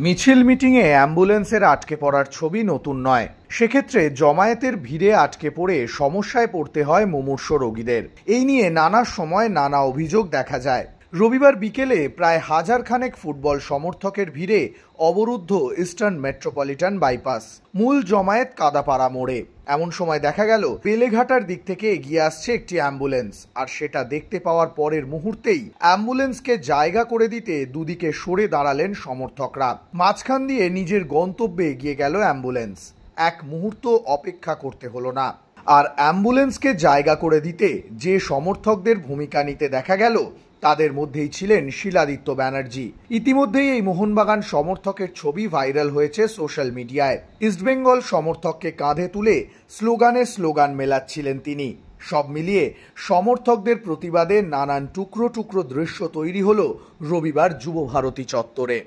মিছিল মিটিংয়ে অ্যাম্বুলেন্সের আটকে পড়ার ছবি নতুন নয়। সেক্ষেত্রে জমায়েতের ভিড়ে আটকে পড়ে সমস্যায় পড়তে হয় মুমূর্ষু রোগীদের। এই নিয়ে নানা সময় নানা অভিযোগ দেখা যায়। রবিবার বিকেলে প্রায় হাজার খানেক ফুটবল সমর্থকের ভিড়ে অবরুদ্ধ ইস্টার্ন মেট্রোপলিটন বাইপাস। মূল জমায়েত কাদাপাড়া মোড়ে। এমন সময় দেখা গেল বেলেঘাটার দিক থেকে এগিয়ে আসছে একটি অ্যাম্বুলেন্স, আর সেটা দেখতে পাওয়ার পরের মুহূর্তেই অ্যাম্বুলেন্সকে জায়গা করে দিতে দুদিকে সরে দাঁড়ালেন সমর্থকরা। মাঝখান দিয়ে নিজের গন্তব্যে এগিয়ে গেল অ্যাম্বুলেন্স। এক মুহূর্ত অপেক্ষা করতে হলো না। আর অ্যাম্বুলেন্সকে জায়গা করে দিতে যে সমর্থকদের ভূমিকা নিতে দেখা গেল তাদের মধ্যেই ছিলেন শিলাদিত্য ব্যানার্জি। ইতিমধ্যেই এই মোহনবাগান সমর্থকের ছবি ভাইরাল হয়েছে সোশ্যাল মিডিয়ায়। ইস্টবেঙ্গল সমর্থককে কাঁধে তুলে স্লোগান মেলাচ্ছিলেন তিনি। সব মিলিয়ে সমর্থকদের প্রতিবাদে নানান টুকরো টুকরো দৃশ্য তৈরি হলো রবিবার যুবভারতী চত্বরে।